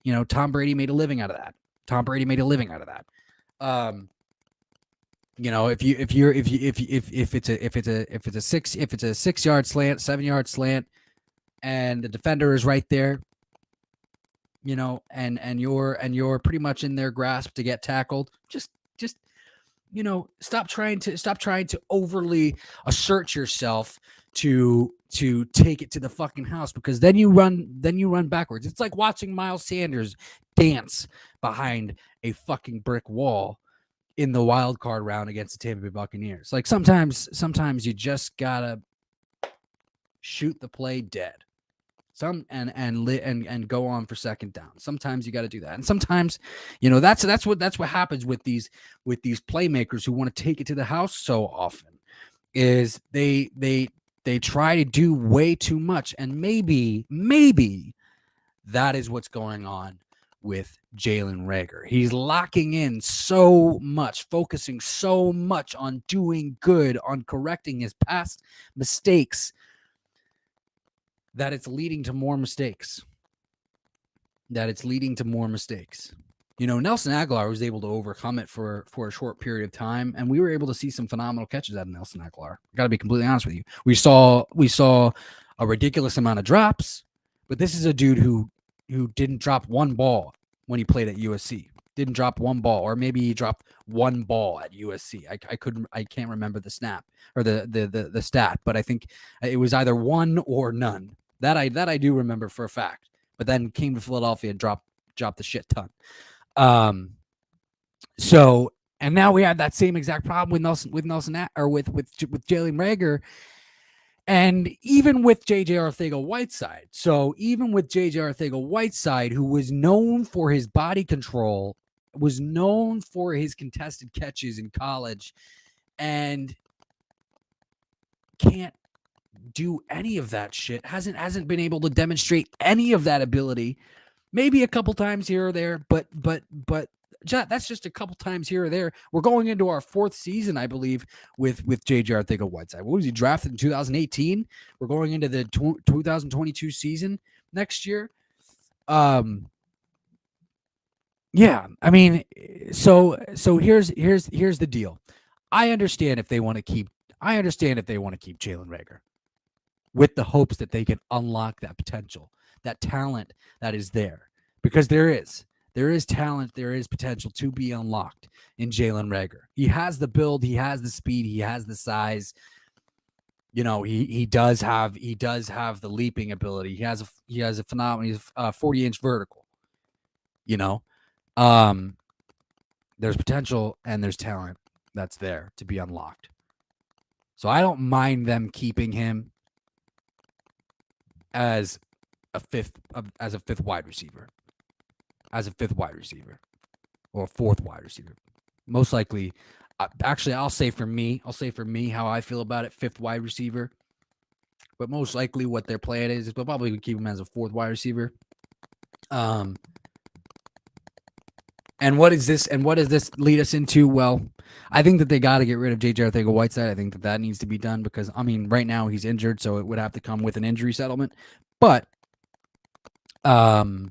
You know, Tom Brady made a living out of that. You know, if it's a 6-yard slant, 7-yard slant, and the defender is right there, you know, and you're pretty much in their grasp to get tackled, just you know, stop trying to overly assert yourself to take it to the fucking house, because then you run backwards. It's like watching Miles Sanders dance behind a fucking brick wall in the wild card round against the Tampa Bay Buccaneers. Like, sometimes you just gotta shoot the play dead. And go on for second down. Sometimes you got to do that, and sometimes, you know, that's what happens with these playmakers who want to take it to the house so often, is they try to do way too much, and maybe that is what's going on with Jalen Reagor. He's locking in so much, focusing so much on doing good, on correcting his past mistakes, that it's leading to more mistakes. You know, Nelson Aguilar was able to overcome it for a short period of time, and we were able to see some phenomenal catches out of Nelson Aguilar. I got to be completely honest with you. We saw a ridiculous amount of drops, but this is a dude who didn't drop one ball when he played at USC. Didn't drop one ball, or maybe he dropped one ball at USC. I can't remember the snap or the stat, but I think it was either one or none. That I do remember for a fact. But then came to Philadelphia and dropped the shit ton. So, and now we have that same exact problem with Jalen Reagor, And even with J.J. Arcega-Whiteside, who was known for his body control, was known for his contested catches in college, and can't do any of that shit, hasn't been able to demonstrate any of that ability. Maybe a couple times here or there, but that's just a couple times here or there. We're going into our fourth season, I believe, with J.J. Arcega-Whiteside. What was he drafted in 2018? We're going into the 2022 season next year. Yeah, I mean, so here's the deal. I understand if they want to keep Jalen Reagor with the hopes that they can unlock that potential, that talent that is there, because there is talent, there is potential to be unlocked in Jalen Reagor. He has the build, he has the speed, he has the size. You know, he does have the leaping ability. He has a phenomenal 40-inch vertical. You know, there's potential and there's talent that's there to be unlocked. So I don't mind them keeping him as a fifth wide receiver, or a fourth wide receiver. Most likely, actually, I'll say for me how I feel about it, fifth wide receiver. But most likely, what their plan is they'll probably keep him as a fourth wide receiver. And what does this lead us into? Well, I think that they got to get rid of J.J. Arcega-Whiteside. I think that needs to be done because, I mean, right now he's injured, so it would have to come with an injury settlement. But there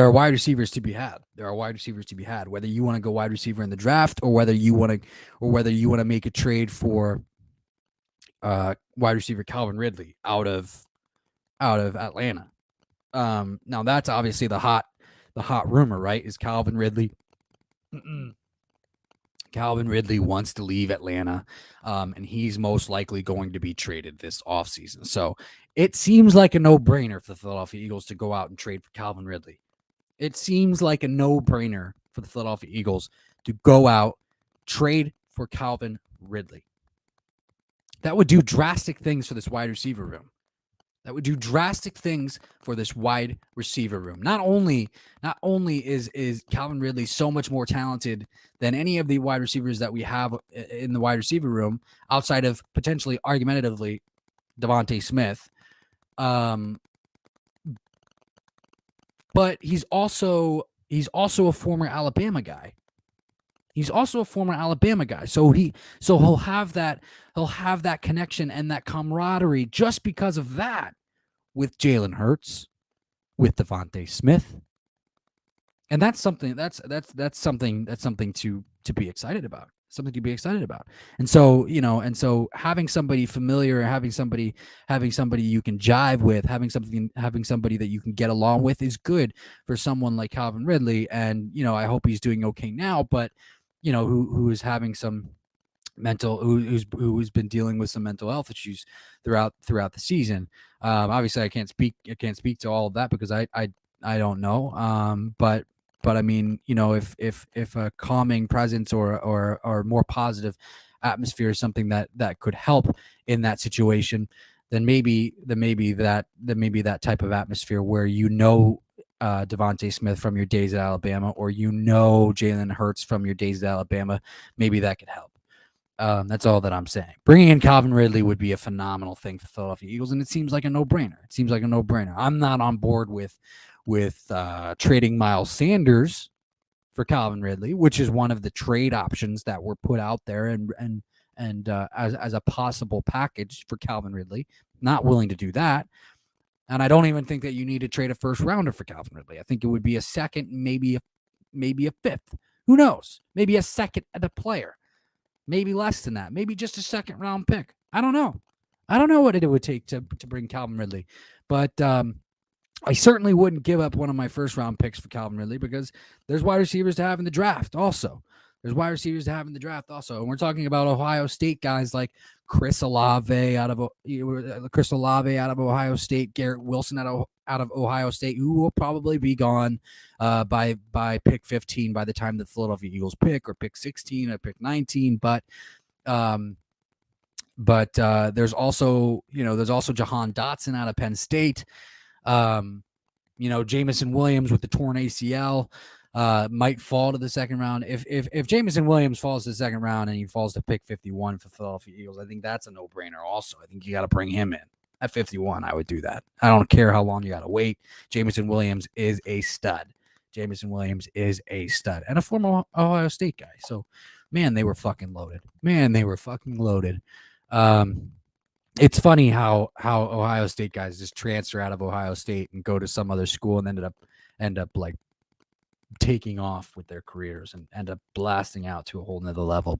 are wide receivers to be had. Whether you want to go wide receiver in the draft or whether you want to make a trade for wide receiver Calvin Ridley out of Atlanta. Now that's obviously the hot rumor, right? Is Calvin Ridley wants to leave Atlanta, and he's most likely going to be traded this offseason. So it seems like a no-brainer for the Philadelphia Eagles to go out and trade for Calvin Ridley. It seems like a no-brainer for the Philadelphia Eagles to go out, trade for Calvin Ridley. That would do drastic things for this wide receiver room. Not only is Calvin Ridley so much more talented than any of the wide receivers that we have in the wide receiver room, outside of potentially, argumentatively, Devontae Smith, but he's also a former Alabama guy. So he'll have that connection and that camaraderie just because of that with Jalen Hurts, with Devontae Smith. And that's something to be excited about. And so, having somebody familiar, having somebody you can jive with, having somebody that you can get along with is good for someone like Calvin Ridley. And, I hope he's doing okay now, but who is having some who's been dealing with some mental health issues throughout the season. Obviously I can't speak to all of that because I don't know. But I mean, if a calming presence or more positive atmosphere is something that could help in that situation, then maybe that type of atmosphere where Devontae Smith from your days at Alabama, or Jalen Hurts from your days at Alabama, maybe that could help. That's all that I'm saying. Bringing in Calvin Ridley would be a phenomenal thing for the Philadelphia Eagles, and it seems like a no-brainer. I'm not on board with trading Miles Sanders for Calvin Ridley, which is one of the trade options that were put out there, and as a possible package for Calvin Ridley. Not willing to do that. And I don't even think that you need to trade a first rounder for Calvin Ridley. I think it would be a second, maybe a fifth. Who knows? Maybe a second at a player. Maybe less than that. Maybe just a second round pick. I don't know. I don't know what it would take to bring Calvin Ridley. But I certainly wouldn't give up one of my first round picks for Calvin Ridley, because there's wide receivers to have in the draft also. And we're talking about Ohio State guys like Chris Olave out of Ohio State, Garrett Wilson out of Ohio State, who will probably be gone by pick 15 by the time the Philadelphia Eagles pick, or pick 16 or pick 19. But there's also Jahan Dotson out of Penn State. Jamison Williams with the torn ACL might fall to the second round. If Jamison Williams falls to the second round and he falls to pick 51 for Philadelphia Eagles, I think that's a no-brainer also. I think you got to bring him in. At 51, I would do that. I don't care how long you got to wait. Jamison Williams is a stud. And a former Ohio State guy. So, man, they were fucking loaded. It's funny how Ohio State guys just transfer out of Ohio State and go to some other school and end up like taking off with their careers and end up blasting out to a whole nother level.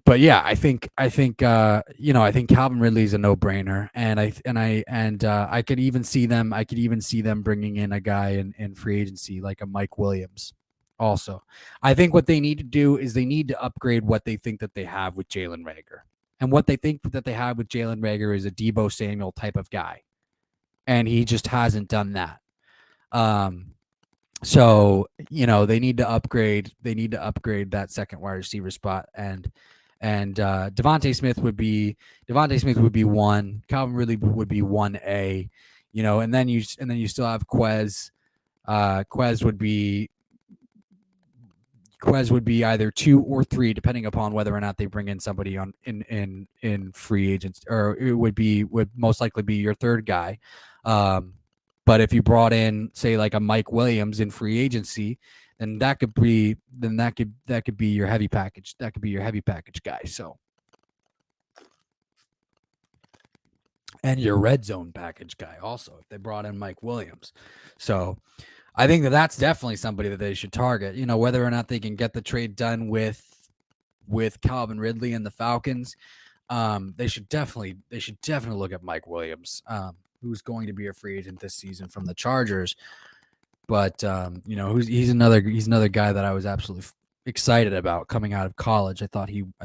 But yeah, I think Calvin Ridley is a no-brainer, and I could even see them bringing in a guy in free agency like a Mike Williams. Also, I think what they need to do is they need to upgrade what they think that they have with Jalen Reagor. And what they think that they have with Jalen Reagor is a Deebo Samuel type of guy. And he just hasn't done that. So, they need to upgrade that second wide receiver spot. And Devontae Smith would be one. Calvin Ridley would be 1A, and then you still have Quez. Quez would be either 2 or 3, depending upon whether or not they bring in somebody in free agents, or it would most likely be your third guy. But if you brought in, say, like a Mike Williams in free agency, then that could be your heavy package. That could be your heavy package guy. So, and your red zone package guy also, if they brought in Mike Williams. So, I think that's definitely somebody that they should target. Whether or not they can get the trade done with Calvin Ridley and the Falcons, they should definitely look at Mike Williams, who's going to be a free agent this season from the Chargers. But he's another guy that I was absolutely excited about coming out of college. I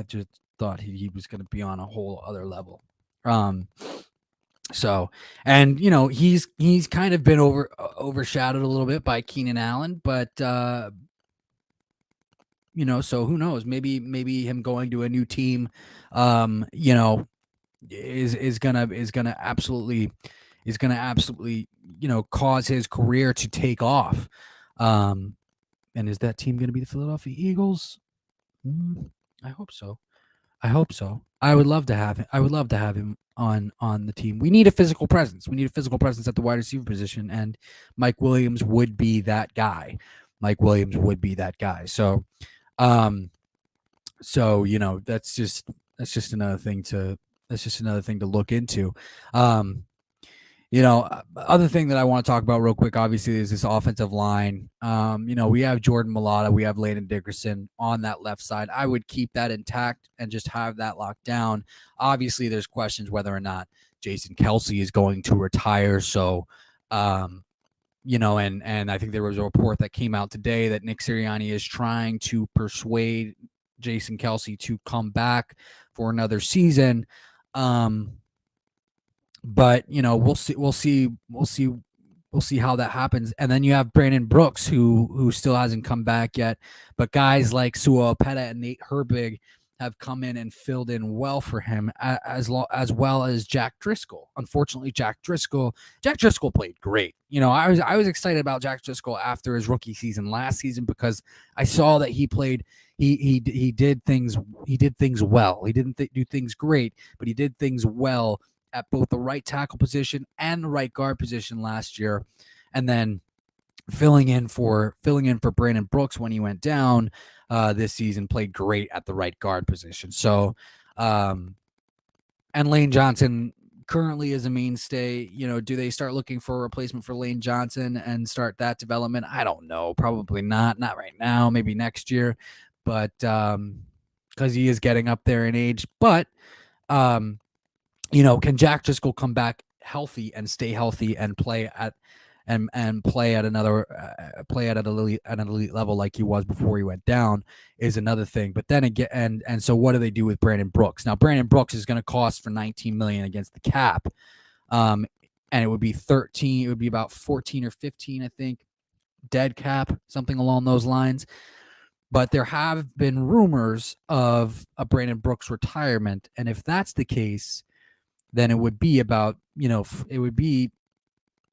just thought he was going to be on a whole other level. So, and he's kind of been overshadowed a little bit by Keenan Allen, but so who knows? Maybe him going to a new team, is gonna absolutely cause his career to take off. And is that team gonna be the Philadelphia Eagles? I hope so. I would love to have him on the team. We need a physical presence. We need a physical presence at the wide receiver position, and Mike Williams would be that guy. So, that's just another thing to look into. Other thing that I want to talk about real quick, obviously, is this offensive line. We have Jordan Mailata, we have Landon Dickerson on that left side. I would keep that intact and just have that locked down. Obviously, there's questions whether or not Jason Kelce is going to retire. So, and I think there was a report that came out today that Nick Sirianni is trying to persuade Jason Kelce to come back for another season. But we'll see how that happens. And then you have Brandon Brooks, who still hasn't come back yet. But guys like Sua Opeta and Nate Herbig have come in and filled in well for him, as well as Jack Driscoll. Unfortunately, Jack Driscoll played great. I was excited about Jack Driscoll after his rookie season last season because I saw that he played. He did things well. He didn't do things great, but he did things well at both the right tackle position and the right guard position last year, and then filling in for Brandon Brooks when he went down this season, played great at the right guard position. So, and Lane Johnson currently is a mainstay. Do they start looking for a replacement for Lane Johnson and start that development? I don't know. Probably not right now, maybe next year, but because he is getting up there in age. But can Jack Driscoll come back healthy and stay healthy and play at an elite level like he was before he went down is another thing. But then again, and so what do they do with Brandon Brooks? Now, Brandon Brooks is going to cost for $19 million against the cap, and it would be 13. It would be about 14 or 15, I think, dead cap, something along those lines. But there have been rumors of a Brandon Brooks retirement, and if that's the case, then it would be about, it would be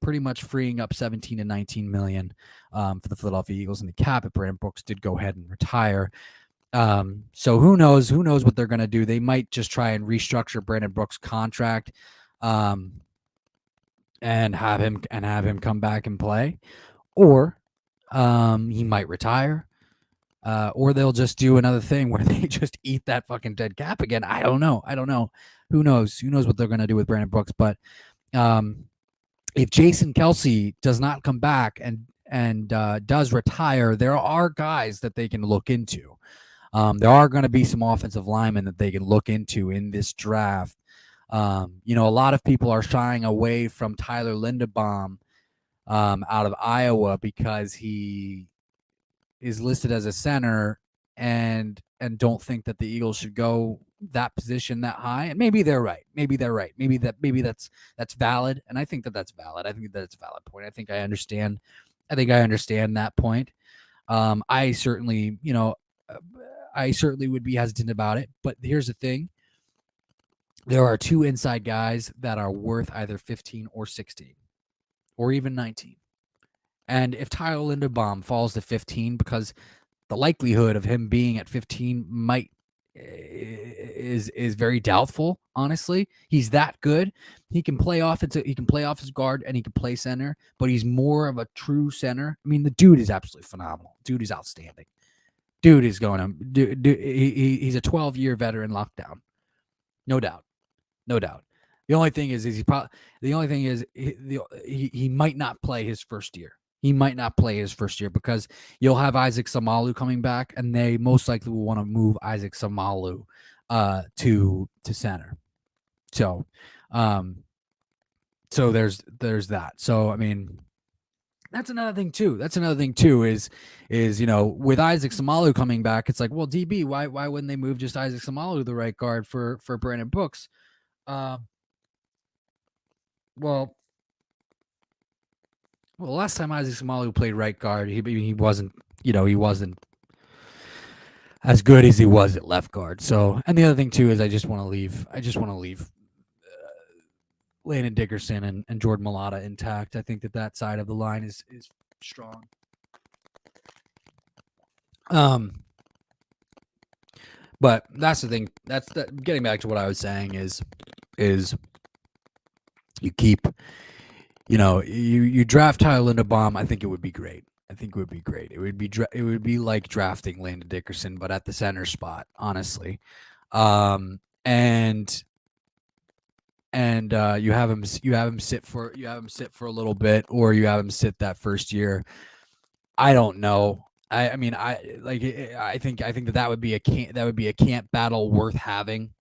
pretty much freeing up 17 to 19 million for the Philadelphia Eagles in the cap if Brandon Brooks did go ahead and retire. So who knows what they're going to do. They might just try and restructure Brandon Brooks' contract and have him come back and play, or he might retire, or they'll just do another thing where they just eat that fucking dead cap again. I don't know. Who knows what they're going to do with Brandon Brooks. But if Jason Kelce does not come back and does retire, there are guys that they can look into. There are going to be some offensive linemen that they can look into in this draft. A lot of people are shying away from Tyler Linderbaum out of Iowa because he is listed as a center and don't think that the Eagles should go that position that high. And maybe they're right. Maybe that's valid. And I think that's valid. I think that's a valid point. I think I understand that point. I certainly would be hesitant about it, but here's the thing. There are two inside guys that are worth either 15 or 16 or even 19. And if Tyler Linderbaum falls to 15, because the likelihood of him being at 15 is very doubtful, honestly. He's that good. He can play off his guard and he can play center, but he's more of a true center. I mean, the dude is absolutely phenomenal. Dude is outstanding. Dude is going to he's a 12-year veteran lockdown. No doubt. The only thing is he might not play his first year. Because you'll have Isaac Samalu coming back, and they most likely will want to move Isaac Samalu to center. So there's that. So I mean, that's another thing too. Is with Isaac Samalu coming back, it's like, well, DB, why wouldn't they move just Isaac Samalu to the right guard for Brandon Brooks? Well, last time Isaac Samalu played right guard, he wasn't as good as he was at left guard. So, and the other thing too is I just want to leave Landon Dickerson and Jordan Mailata intact. I think that side of the line is strong. But that's the thing. Getting back to what I was saying is you keep, you draft Tyler Linderbaum. I think it would be great. It would be like drafting Landon Dickerson, but at the center spot, honestly. And you have him sit for a little bit, or you have him sit that first year. I don't know. I think that would be a camp battle worth having.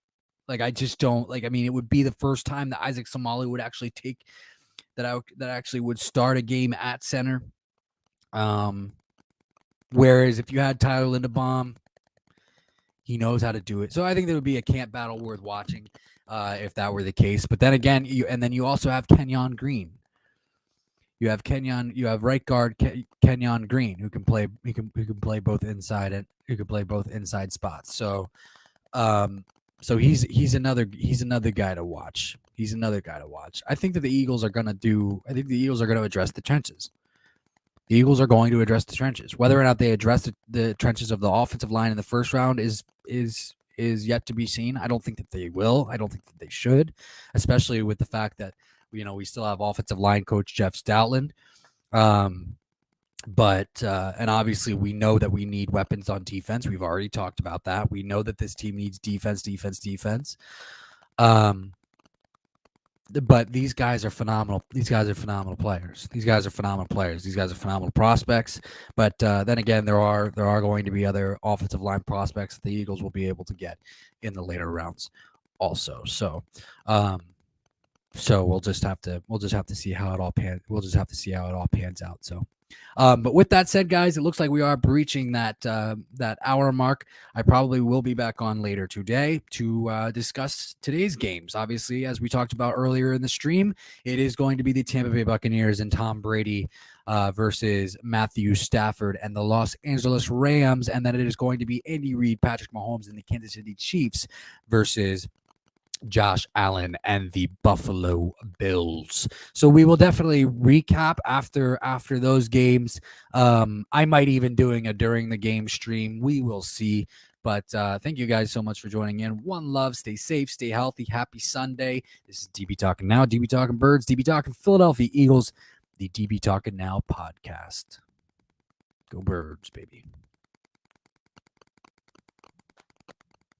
Like, I just don't like. I mean, it would be the first time that Isaac Samalu would actually would start a game at center. Whereas if you had Tyler Linderbaum, he knows how to do it. So I think there would be a camp battle worth watching if that were the case. But then again, you also have Kenyon Green. You have right guard Kenyon Green, who can play both inside and who can play both inside spots. So he's another guy to watch. I think that the Eagles are going to address the trenches. The Eagles are going to address the trenches. Whether or not they address the trenches of the offensive line in the first round is yet to be seen. I don't think that they will. I don't think that they should, especially with the fact that we still have offensive line coach Jeff Stoutland. But obviously we know that we need weapons on defense. We've already talked about that. We know that this team needs defense. But these guys are phenomenal. These guys are phenomenal players. These guys are phenomenal prospects. But then again, there are going to be other offensive line prospects that the Eagles will be able to get in the later rounds also. So we'll just have to see how it all pans out. So but with that said, guys, it looks like we are breaching that hour mark. I probably will be back on later today to discuss today's games. Obviously, as we talked about earlier in the stream, it is going to be the Tampa Bay Buccaneers and Tom Brady versus Matthew Stafford and the Los Angeles Rams, and then it is going to be Andy Reid, Patrick Mahomes, and the Kansas City Chiefs versus Josh Allen and the Buffalo Bills. So we will definitely recap after those games. I might even doing a during the game stream. We will see. But thank you guys so much for joining in. One love. Stay safe. Stay healthy. Happy Sunday. This is DB Talking Now. DB Talking Birds. DB Talking Philadelphia Eagles. The DB Talking Now podcast. Go Birds, baby.